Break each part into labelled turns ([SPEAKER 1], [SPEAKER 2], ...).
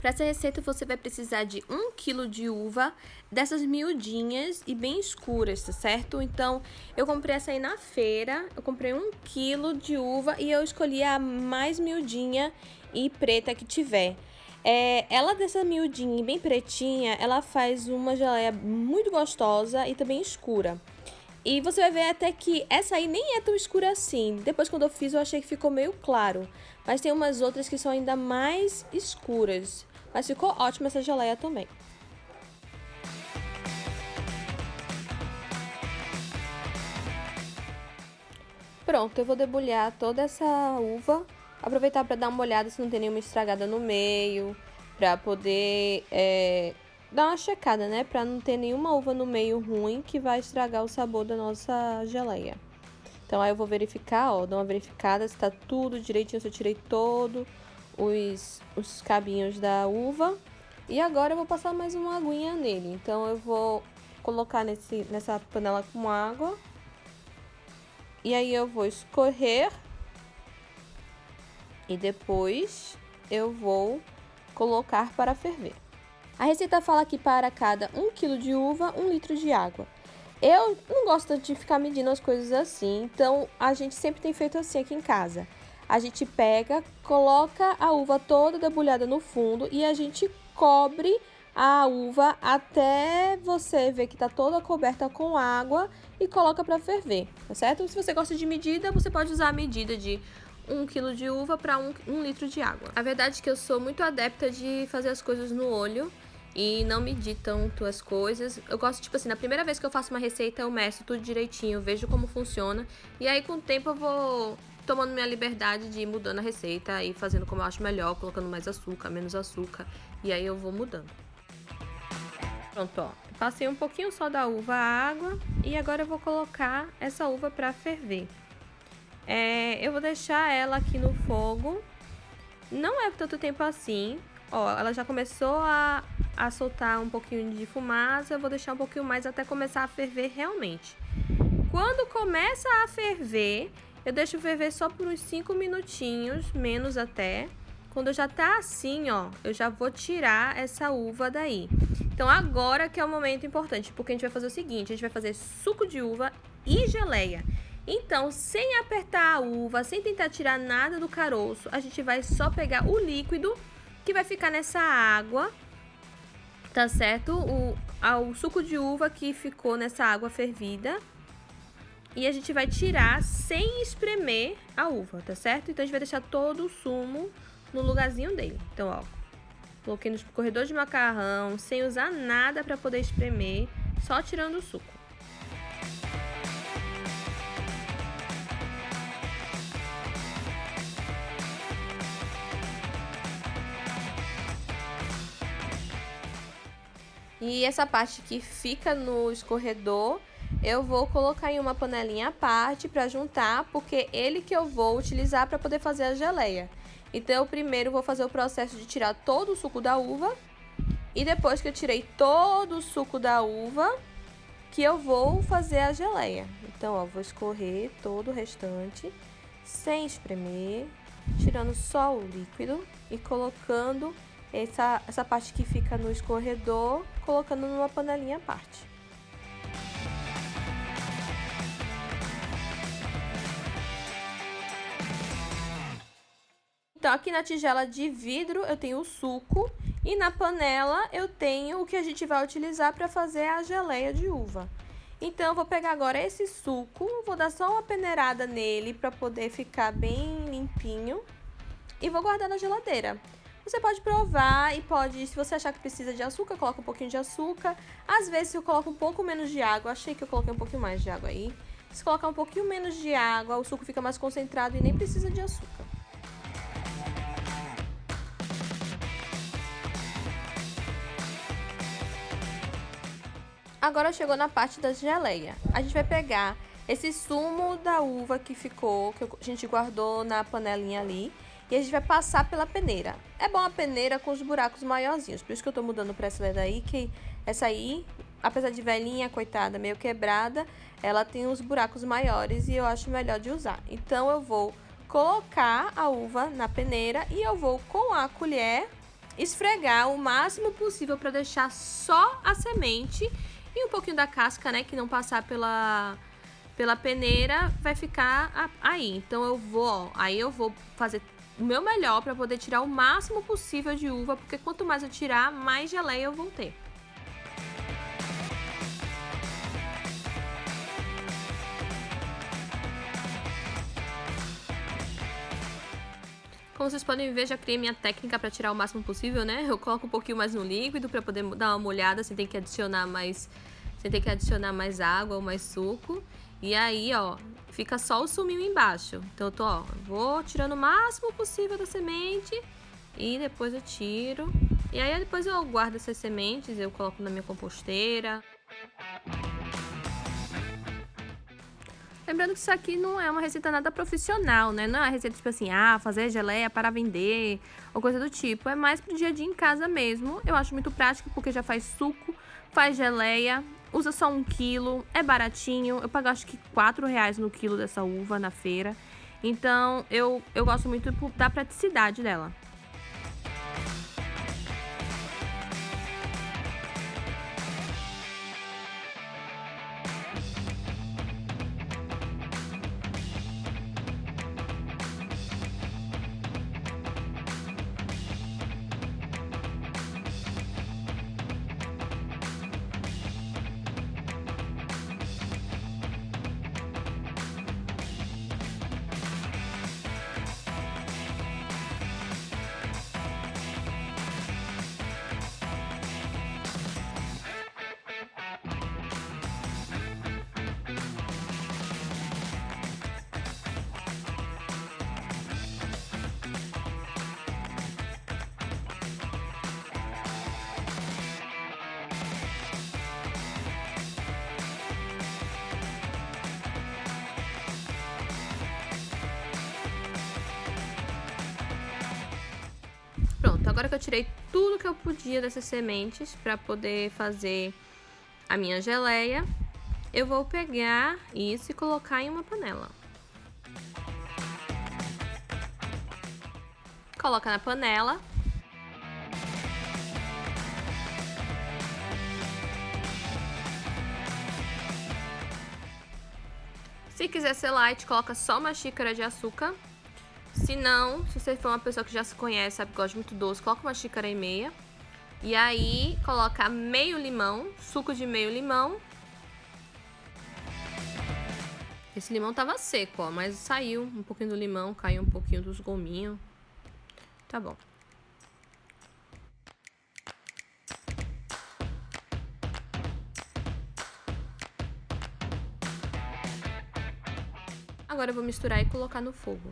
[SPEAKER 1] Para essa receita você vai precisar de 1 kg de uva, dessas miudinhas e bem escuras, tá certo? Então, eu comprei essa aí na feira, eu comprei 1 kg de uva e eu escolhi a mais miudinha e preta que tiver. Ela dessa miudinha e bem pretinha, ela faz uma geleia muito gostosa e também escura. E você vai ver até que essa aí nem é tão escura assim. Depois, quando eu fiz, eu achei que ficou meio claro. Mas tem umas outras que são ainda mais escuras. Mas ficou ótima essa geleia também. Pronto, eu vou debulhar toda essa uva. Aproveitar para dar uma olhada se não tem nenhuma estragada no meio. Para poder dar uma checada, né? Para não ter nenhuma uva no meio ruim que vai estragar o sabor da nossa geleia. Então aí eu vou verificar, ó, dou uma verificada se tá tudo direitinho, se eu tirei todo os cabinhos da uva. E agora eu vou passar mais uma aguinha nele. Então eu vou colocar nessa panela com água. E aí eu vou escorrer. E depois eu vou colocar para ferver. A receita fala que para cada 1 kg de uva, 1 litro de água. Eu não gosto de ficar medindo as coisas assim, então a gente sempre tem feito assim aqui em casa. A gente pega, coloca a uva toda debulhada no fundo e a gente cobre a uva até você ver que tá toda coberta com água e coloca para ferver, tá certo? Se você gosta de medida, você pode usar a medida de 1 kg de uva para 1 litro de água. A verdade é que eu sou muito adepta de fazer as coisas no olho e não medir tanto as coisas. Eu gosto, tipo assim, na primeira vez que eu faço uma receita, eu meço tudo direitinho, vejo como funciona. E aí, com o tempo, eu vou tomando minha liberdade de ir mudando a receita e fazendo como eu acho melhor, colocando mais açúcar, menos açúcar. E aí eu vou mudando. Pronto, ó. Passei um pouquinho só da uva à água e agora eu vou colocar essa uva pra ferver. Eu vou deixar ela aqui no fogo. Não é tanto tempo assim. Ó, ela já começou a soltar um pouquinho de fumaça. Eu vou deixar um pouquinho mais até começar a ferver realmente. Quando começa a ferver, eu deixo ferver só por uns 5 minutinhos, menos até. Quando já tá assim, ó, eu já vou tirar essa uva daí. Então agora que é o momento importante, porque a gente vai fazer o seguinte, a gente vai fazer suco de uva e geleia. Então, sem apertar a uva, sem tentar tirar nada do caroço, a gente vai só pegar o líquido que vai ficar nessa água, tá certo? O suco de uva que ficou nessa água fervida. E a gente vai tirar sem espremer a uva, tá certo? Então, a gente vai deixar todo o sumo no lugarzinho dele. Então, ó, coloquei no escorredor de macarrão, sem usar nada para poder espremer, só tirando o suco. E essa parte que fica no escorredor, eu vou colocar em uma panelinha à parte para juntar, porque ele que eu vou utilizar para poder fazer a geleia. Então, eu primeiro vou fazer o processo de tirar todo o suco da uva. E depois que eu tirei todo o suco da uva, que eu vou fazer a geleia. Então, ó, vou escorrer todo o restante, sem espremer, tirando só o líquido e colocando essa parte que fica no escorredor, colocando numa panelinha à parte. Então, aqui na tigela de vidro eu tenho o suco e na panela eu tenho o que a gente vai utilizar para fazer a geleia de uva. Então, eu vou pegar agora esse suco, vou dar só uma peneirada nele para poder ficar bem limpinho e vou guardar na geladeira. Você pode provar e pode, se você achar que precisa de açúcar, coloca um pouquinho de açúcar. Às vezes eu coloco um pouco menos de água, achei que eu coloquei um pouquinho mais de água aí. Se colocar um pouquinho menos de água, o suco fica mais concentrado e nem precisa de açúcar. Agora chegou na parte da geleia. A gente vai pegar esse sumo da uva que ficou, que a gente guardou na panelinha ali, e a gente vai passar pela peneira. É bom a peneira com os buracos maiorzinhos, por isso que eu tô mudando pra essa daí, que essa aí, apesar de velhinha, coitada, meio quebrada, ela tem uns buracos maiores e eu acho melhor de usar. Então, eu vou colocar a uva na peneira e eu vou, com a colher, esfregar o máximo possível para deixar só a semente e um pouquinho da casca, né, que não passar pela peneira, vai ficar aí. Então eu vou fazer o meu melhor para poder tirar o máximo possível de uva, porque quanto mais eu tirar, mais geleia eu vou ter. Como vocês podem ver, já criei minha técnica para tirar o máximo possível, né? Eu coloco um pouquinho mais no líquido para poder dar uma molhada, sem ter que adicionar mais água ou mais suco. E aí, ó, fica só o suminho embaixo. Então eu tô, ó, vou tirando o máximo possível da semente e depois eu tiro. E aí depois eu guardo essas sementes, eu coloco na minha composteira. Lembrando que isso aqui não é uma receita nada profissional, né? Não é uma receita tipo assim, fazer geleia para vender ou coisa do tipo. É mais pro dia a dia em casa mesmo. Eu acho muito prático porque já faz suco, faz geleia, usa só 1 quilo, é baratinho. Eu pago acho que R$4 no quilo dessa uva na feira. Então eu gosto muito da praticidade dela. Pronto, agora que eu tirei tudo que eu podia dessas sementes para poder fazer a minha geleia, eu vou pegar isso e colocar em uma panela. Coloca na panela. Se quiser ser light, coloca só uma xícara de açúcar. Se não, se você for uma pessoa que já se conhece, sabe que gosta muito doce, coloca 1,5 xícaras. E aí, coloca meio limão, suco de meio limão. Esse limão tava seco, ó, mas saiu um pouquinho do limão, caiu um pouquinho dos gominhos. Tá bom. Agora eu vou misturar e colocar no fogo.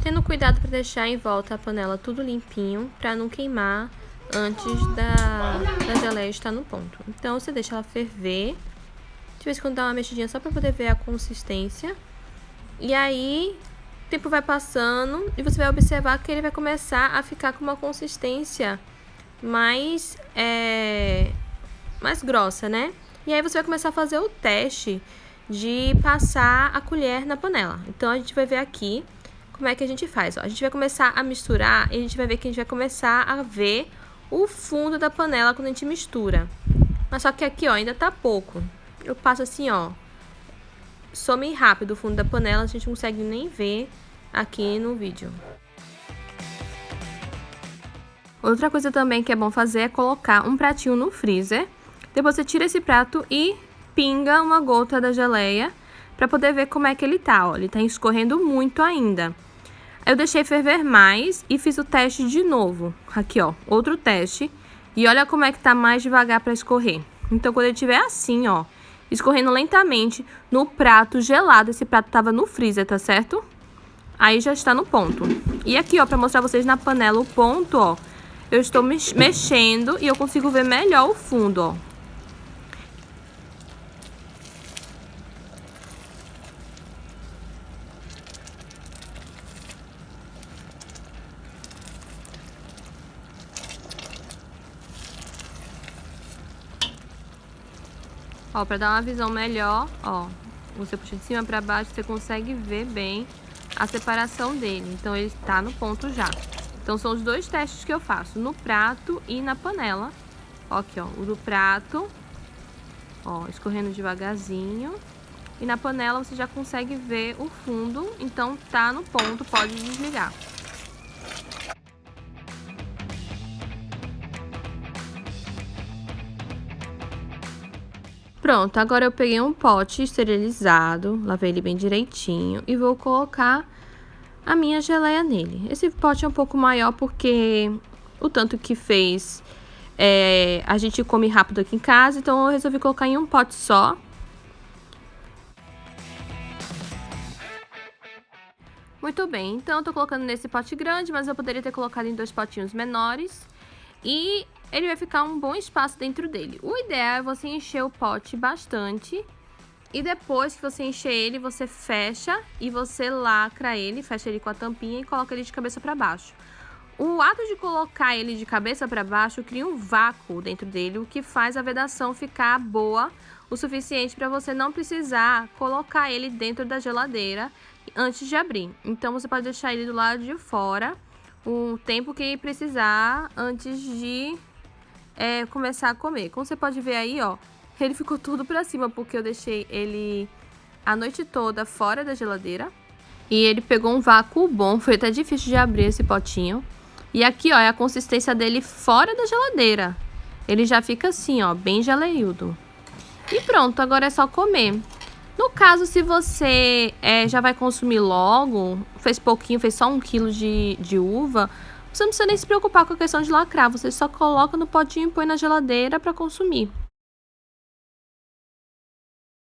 [SPEAKER 1] Tendo cuidado para deixar em volta a panela tudo limpinho, para não queimar antes da geleia estar no ponto. Então você deixa ela ferver, de vez em quando dá uma mexidinha só para poder ver a consistência. E aí o tempo vai passando e você vai observar que ele vai começar a ficar com uma consistência mais grossa, né? E aí você vai começar a fazer o teste de passar a colher na panela. Então a gente vai ver aqui como é que a gente faz, ó. A gente vai começar a misturar e a gente vai ver que a gente vai começar a ver o fundo da panela quando a gente mistura. Mas só que aqui, ó, ainda tá pouco. Eu passo assim, ó. Some rápido o fundo da panela, a gente não consegue nem ver aqui no vídeo. Outra coisa também que é bom fazer é colocar um pratinho no freezer. Depois você tira esse prato e pinga uma gota da geleia para poder ver como é que ele tá, ó. Ele tá escorrendo muito ainda. Eu deixei ferver mais e fiz o teste de novo. Aqui, ó, outro teste. E olha como é que tá mais devagar para escorrer. Então, quando ele estiver assim, ó, escorrendo lentamente no prato gelado, esse prato tava no freezer, tá certo? Aí já está no ponto. E aqui, ó, para mostrar vocês na panela o ponto, ó, eu estou mexendo e eu consigo ver melhor o fundo, ó. Ó, pra dar uma visão melhor, ó, você puxa de cima para baixo, você consegue ver bem a separação dele. Então ele está no ponto já. Então são os dois testes que eu faço, no prato e na panela. Ó, aqui, ó, o do prato, ó, escorrendo devagarzinho. E na panela você já consegue ver o fundo, então tá no ponto, pode desligar. Pronto, agora eu peguei um pote esterilizado, lavei ele bem direitinho e vou colocar a minha geleia nele. Esse pote é um pouco maior porque o tanto que fez a gente come rápido aqui em casa, então eu resolvi colocar em um pote só. Muito bem, então eu tô colocando nesse pote grande, mas eu poderia ter colocado em 2 potinhos menores. E ele vai ficar um bom espaço dentro dele. O ideal é você encher o pote bastante. E depois que você encher ele, você fecha e você lacra ele, fecha ele com a tampinha e coloca ele de cabeça para baixo. O ato de colocar ele de cabeça para baixo cria um vácuo dentro dele, o que faz a vedação ficar boa o suficiente para você não precisar colocar ele dentro da geladeira antes de abrir. Então você pode deixar ele do lado de fora o tempo que precisar antes de começar a comer. Como você pode ver aí, ó, ele ficou tudo pra cima porque eu deixei ele a noite toda fora da geladeira. E ele pegou um vácuo bom, foi até difícil de abrir esse potinho. E aqui, ó, é a consistência dele fora da geladeira. Ele já fica assim, ó, bem geleiudo. E pronto, agora é só comer. No caso, se você já vai consumir logo, fez pouquinho, fez só 1 quilo de uva, você não precisa nem se preocupar com a questão de lacrar. Você só coloca no potinho e põe na geladeira para consumir.